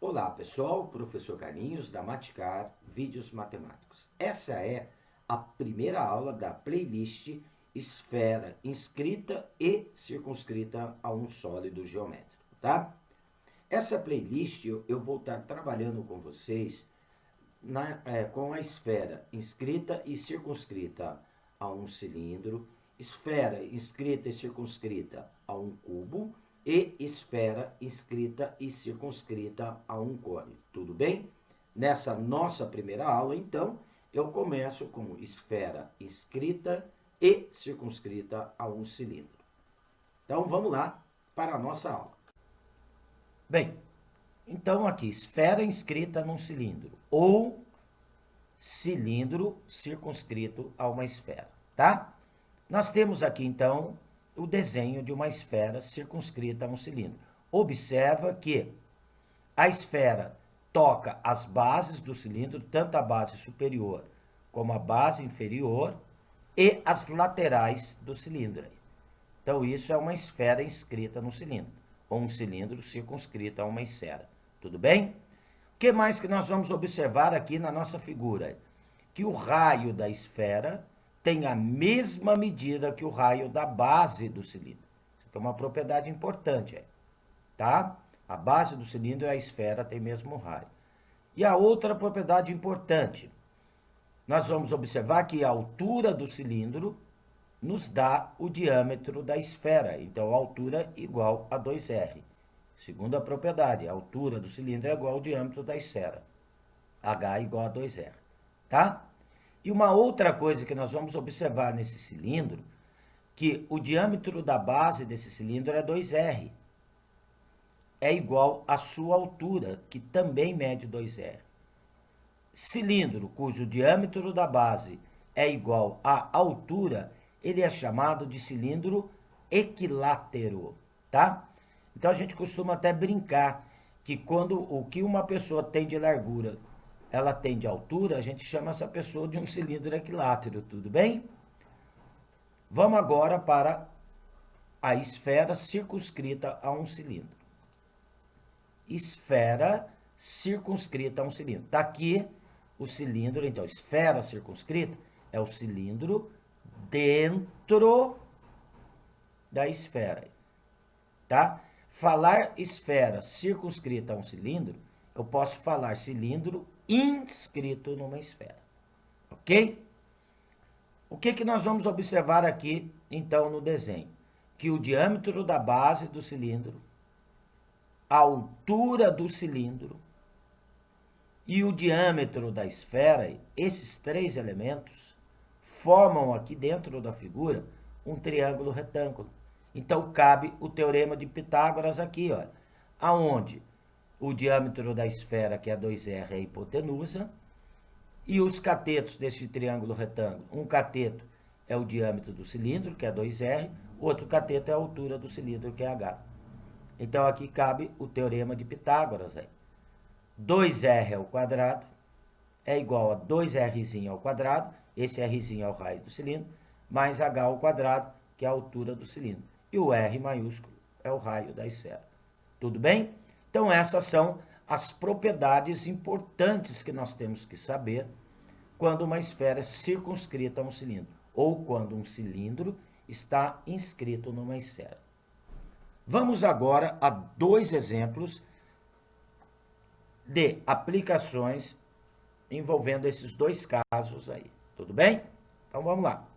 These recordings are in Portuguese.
Olá pessoal, professor Carlinhos da Maticar Vídeos Matemáticos. Essa é a primeira aula da playlist Esfera inscrita e circunscrita a um sólido geométrico, tá? Essa playlist eu vou estar trabalhando com vocês com a esfera inscrita e circunscrita a um cilindro, esfera inscrita e circunscrita a um cubo, e esfera inscrita e circunscrita a um cone. Tudo bem? Nessa nossa primeira aula, então, eu começo com esfera inscrita e circunscrita a um cilindro. Então, vamos lá para a nossa aula. Bem, então aqui, esfera inscrita num cilindro ou cilindro circunscrito a uma esfera, tá? Nós temos aqui, então, o desenho de uma esfera circunscrita a um cilindro. Observa que a esfera toca as bases do cilindro, tanto a base superior como a base inferior, e as laterais do cilindro. Então, isso é uma esfera inscrita no cilindro, ou um cilindro circunscrito a uma esfera. Tudo bem? O que mais que nós vamos observar aqui na nossa figura? Que o raio da esfera tem a mesma medida que o raio da base do cilindro. Isso aqui é uma propriedade importante, tá? A base do cilindro e a esfera têm o mesmo raio. E a outra propriedade importante, nós vamos observar que a altura do cilindro nos dá o diâmetro da esfera. Então, a altura igual a 2R. Segunda propriedade, a altura do cilindro é igual ao diâmetro da esfera. H igual a 2R, tá? E uma outra coisa que nós vamos observar nesse cilindro, que o diâmetro da base desse cilindro é 2R. É igual à sua altura, que também mede 2R. Cilindro cujo diâmetro da base é igual à altura, ele é chamado de cilindro equilátero, tá? Então, a gente costuma até brincar que quando o que uma pessoa tem de largura ela tem de altura, a gente chama essa pessoa de um cilindro equilátero, tudo bem? Vamos agora para a esfera circunscrita a um cilindro. Esfera circunscrita a um cilindro. Está aqui o cilindro, então, esfera circunscrita é o cilindro dentro da esfera, tá? Falar esfera circunscrita a um cilindro, eu posso falar cilindro inscrito numa esfera, ok? O que nós vamos observar aqui, então, no desenho? Que o diâmetro da base do cilindro, a altura do cilindro e o diâmetro da esfera, esses três elementos, formam aqui dentro da figura um triângulo retângulo. Então, cabe o teorema de Pitágoras aqui, olha, aonde o diâmetro da esfera, que é 2R, é a hipotenusa, e os catetos desse triângulo retângulo. Um cateto é o diâmetro do cilindro, que é 2R, outro cateto é a altura do cilindro, que é H. Então, aqui cabe o teorema de Pitágoras. 2R ao quadrado é igual a 2Rzinho ao quadrado, esse Rzinho é o raio do cilindro, mais H ao quadrado, que é a altura do cilindro. E o R maiúsculo é o raio da esfera. Tudo bem? Então, essas são as propriedades importantes que nós temos que saber quando uma esfera é circunscrita a um cilindro, ou quando um cilindro está inscrito numa esfera. Vamos agora a dois exemplos de aplicações envolvendo esses dois casos aí. Tudo bem? Então, vamos lá.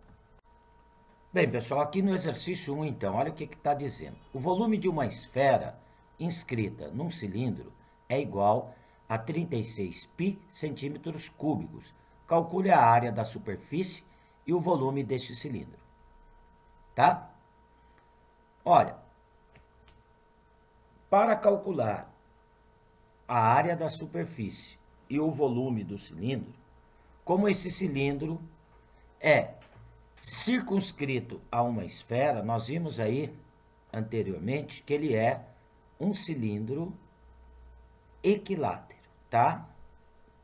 Bem, pessoal, aqui no exercício 1, então, olha o que está dizendo. O volume de uma esfera inscrita num cilindro é igual a 36 π centímetros cúbicos. Calcule a área da superfície e o volume deste cilindro. Tá? Olha, para calcular a área da superfície e o volume do cilindro, como esse cilindro é circunscrito a uma esfera, nós vimos aí anteriormente que ele é um cilindro equilátero, tá?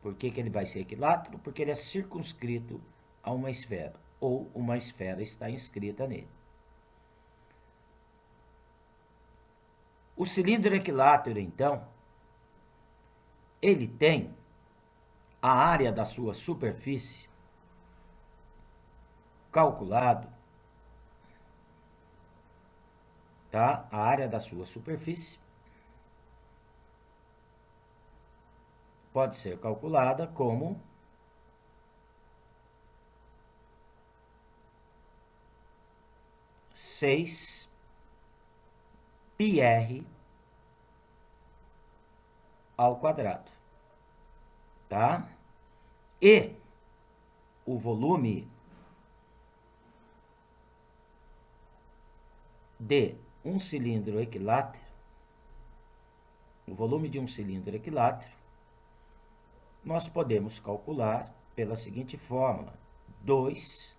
Por que ele vai ser equilátero? Porque ele é circunscrito a uma esfera, ou uma esfera está inscrita nele. O cilindro equilátero, então, ele tem a área da sua superfície calculado, tá? A área da sua superfície pode ser calculada como 6πr ao quadrado, tá? E o volume de um cilindro equilátero, nós podemos calcular pela seguinte fórmula: 2πr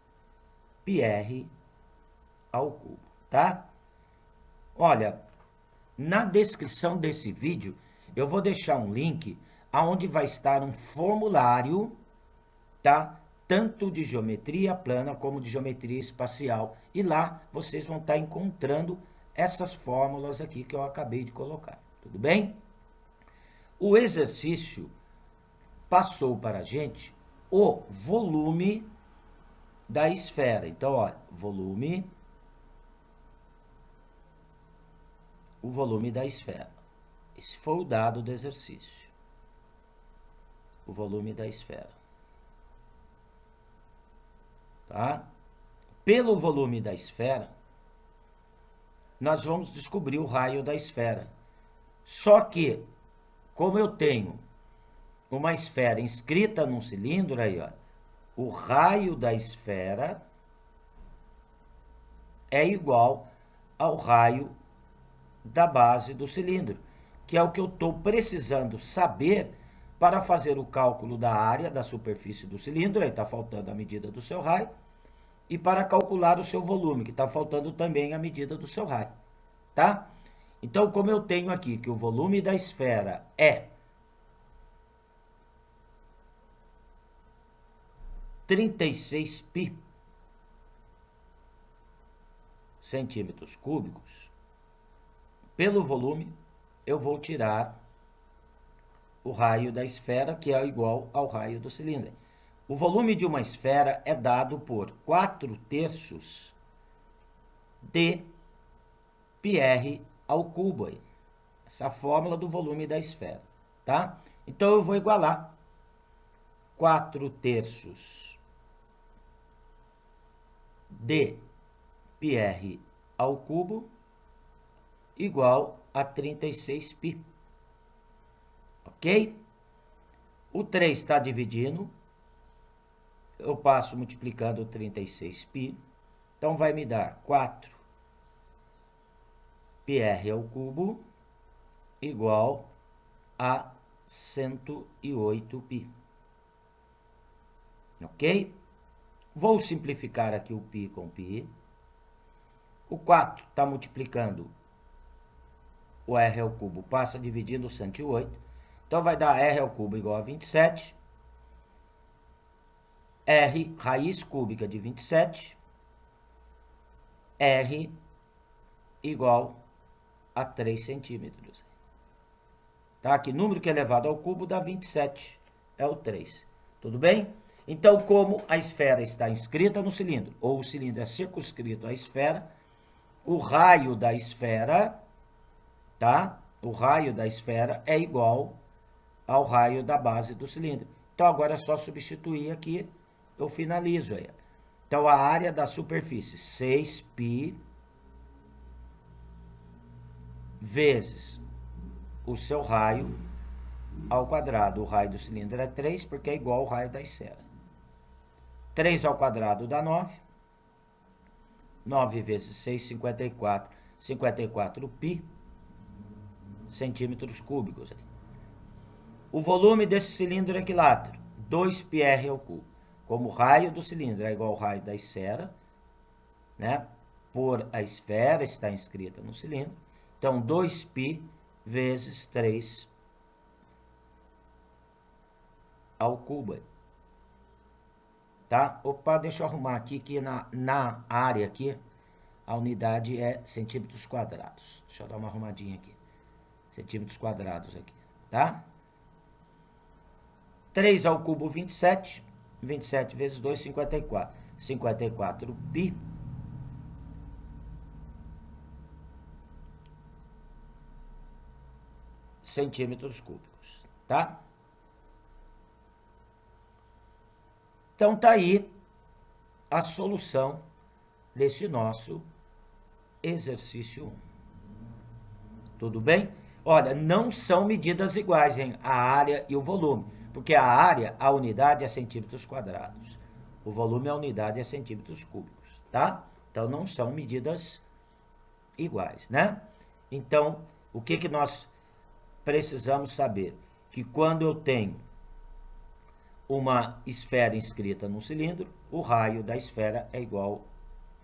ao cubo, tá? Olha, na descrição desse vídeo, eu vou deixar um link aonde vai estar um formulário, tá? Tanto de geometria plana como de geometria espacial. E lá vocês vão estar encontrando essas fórmulas aqui que eu acabei de colocar. Tudo bem? O exercício passou para a gente o volume da esfera. Então, olha, o volume da esfera. Esse foi o dado do exercício. O volume da esfera. Tá? Pelo volume da esfera, nós vamos descobrir o raio da esfera. Só que, como eu tenho uma esfera inscrita num cilindro, aí, ó, o raio da esfera é igual ao raio da base do cilindro, que é o que eu estou precisando saber para fazer o cálculo da área da superfície do cilindro, aí está faltando a medida do seu raio, e para calcular o seu volume, que está faltando também a medida do seu raio, tá? Então, como eu tenho aqui que o volume da esfera é 36π centímetros cúbicos, pelo volume eu vou tirar o raio da esfera, que é igual ao raio do cilindro. O volume de uma esfera é dado por 4/3 de πr ao cubo. Essa é a fórmula do volume da esfera, tá? Então, eu vou igualar 4/3 de πr ao cubo igual a 36π. Ok? O 3 está dividindo. Eu passo multiplicando 36π. Então, vai me dar 4πr ao cubo igual a 108π. Ok? Vou simplificar aqui o π com π. O 4 está multiplicando o r ao cubo, passa dividindo 108. Então, vai dar r ao cubo igual a 27. R, raiz cúbica de 27. R igual a 3 centímetros. Tá? Aqui, número que é elevado ao cubo dá 27. É o 3. Tudo bem? Então, como a esfera está inscrita no cilindro, ou o cilindro é circunscrito à esfera, o raio da esfera, tá? O raio da esfera é igual ao raio da base do cilindro. Então, agora é só substituir aqui, eu finalizo aí. Então, a área da superfície, 6π vezes o seu raio ao quadrado. O raio do cilindro é 3, porque é igual ao raio da esfera. 3 ao quadrado dá 9. 9 vezes 6, 54. 54π centímetros cúbicos. O volume desse cilindro equilátero, 2πr ao cubo. Como o raio do cilindro é igual ao raio da esfera, né? Por a esfera está inscrita no cilindro. Então, 2π vezes 3 ao cubo. Tá? Opa, deixa eu arrumar aqui, que na área aqui, a unidade é centímetros quadrados. Deixa eu dar uma arrumadinha aqui. Centímetros quadrados aqui, tá? 3 ao cubo, 27. 27 vezes 2, 54. 54 pi centímetros cúbicos, tá? Então, tá aí a solução desse nosso exercício 1. Tudo bem? Olha, não são medidas iguais, hein? A área e o volume. Porque a área, a unidade é centímetros quadrados. O volume, a unidade é centímetros cúbicos, tá? Então, não são medidas iguais, né? Então, o que que nós precisamos saber? Que quando eu tenho uma esfera inscrita no cilindro, o raio da esfera é igual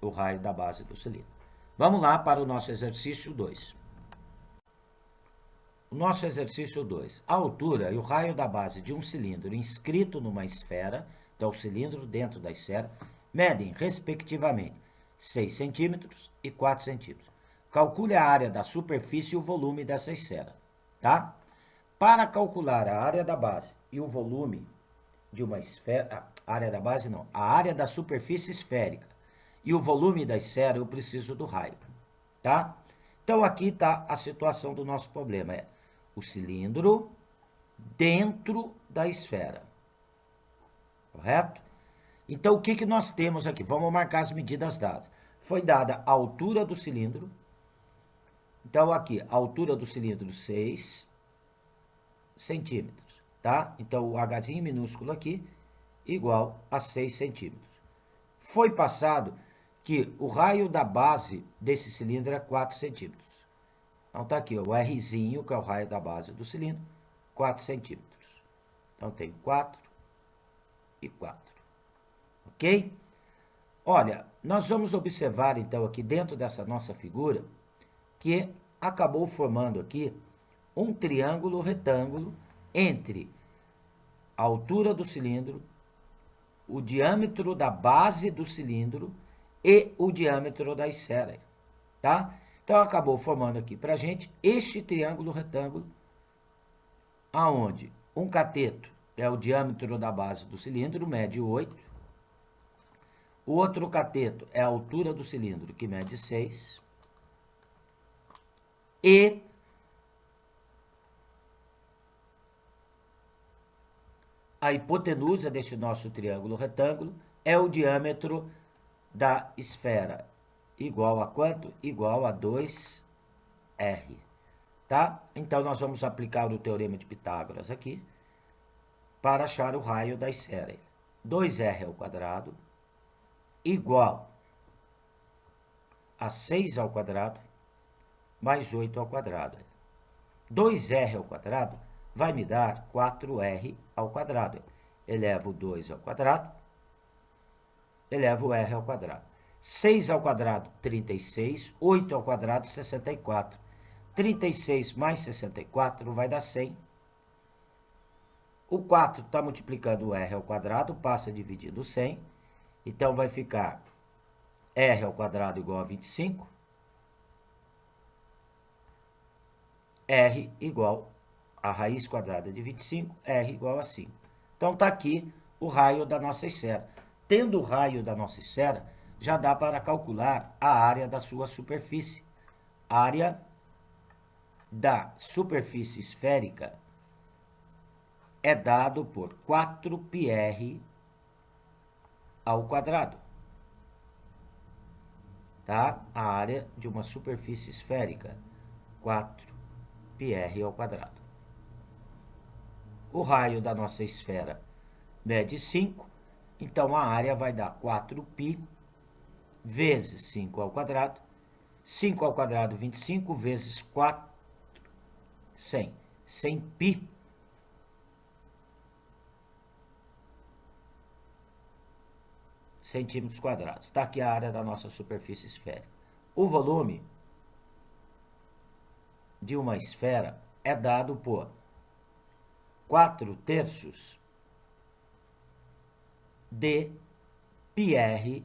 ao raio da base do cilindro. Vamos lá para o nosso exercício 2. O nosso exercício 2. A altura e o raio da base de um cilindro inscrito numa esfera, então o cilindro dentro da esfera, medem, respectivamente, 6 centímetros e 4 centímetros. Calcule a área da superfície e o volume dessa esfera, tá? Para calcular a área da base e o volume de uma esfera, a área da base não, a área da superfície esférica e o volume da esfera, eu preciso do raio, tá? Então, aqui está a situação do nosso problema, é o cilindro dentro da esfera, correto? Então, o que que nós temos aqui? Vamos marcar as medidas dadas. Foi dada a altura do cilindro, então, aqui, a altura do cilindro, 6 centímetros, tá? Então, o Hzinho minúsculo aqui, igual a 6 centímetros. Foi passado que o raio da base desse cilindro é 4 centímetros. Então, tá aqui, ó, o Rzinho, que é o raio da base do cilindro, 4 centímetros. Então, tem 4 e 4. Ok? Olha, nós vamos observar, então, aqui dentro dessa nossa figura, que acabou formando aqui um triângulo retângulo entre a altura do cilindro, o diâmetro da base do cilindro e o diâmetro da esfera, tá? Então, acabou formando aqui para a gente este triângulo retângulo, aonde um cateto é o diâmetro da base do cilindro, mede 8. O outro cateto é a altura do cilindro, que mede 6. E a hipotenusa deste nosso triângulo retângulo é o diâmetro da esfera. Igual a quanto? Igual a 2R. Tá? Então, nós vamos aplicar o teorema de Pitágoras aqui para achar o raio da esfera. 2R ao quadrado igual a 6 ao quadrado mais 8 ao quadrado. 2R ao quadrado vai me dar 4R ao quadrado. Elevo o 2 ao quadrado, elevo o R ao quadrado. 6 ao quadrado, 36. 8 ao quadrado, 64. 36 mais 64 vai dar 100. O 4 está multiplicando o R ao quadrado, passa dividindo 100. Então, vai ficar R ao quadrado igual a 25. R igual a raiz quadrada de 25, R igual a 5. Então, está aqui o raio da nossa esfera. Tendo o raio da nossa esfera, já dá para calcular a área da sua superfície. Área da superfície esférica é dado por 4πr ao quadrado. Tá? A área de uma superfície esférica, 4πr ao quadrado. O raio da nossa esfera mede 5, então a área vai dar 4π vezes 5 ao quadrado. 5 ao quadrado, 25, vezes 4, 100. 100π centímetros quadrados. Está aqui a área da nossa superfície esférica. O volume de uma esfera é dado por 4/3 de πr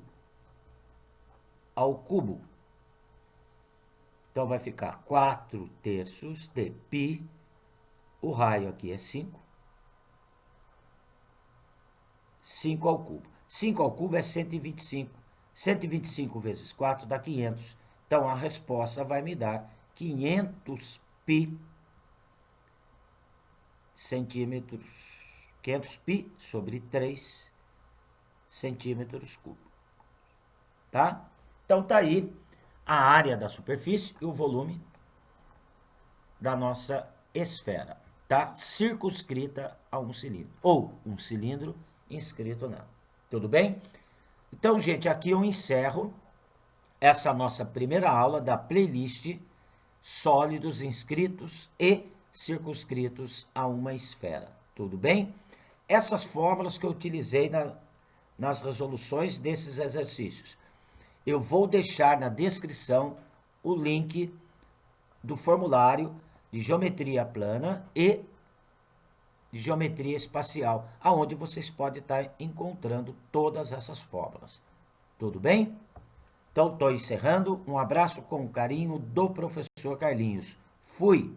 ao cubo. Então, vai ficar 4/3 de π, o raio aqui é 5, 5 ao cubo. 5 ao cubo é 125. 125 vezes 4 dá 500. Então, a resposta vai me dar 500 pi centímetros. 500 pi sobre 3 centímetros cúbicos. Tá? Então, tá aí a área da superfície e o volume da nossa esfera, tá? Circunscrita a um cilindro. Ou um cilindro inscrito nela. Tudo bem? Então, gente, aqui eu encerro essa nossa primeira aula da playlist Sólidos inscritos e circunscritos a uma esfera. Tudo bem? Essas fórmulas que eu utilizei nas resoluções desses exercícios. Eu vou deixar na descrição o link do formulário de geometria plana e de geometria espacial, aonde vocês podem estar encontrando todas essas fórmulas. Tudo bem? Então, estou encerrando. Um abraço com carinho do professor Carlinhos. Fui!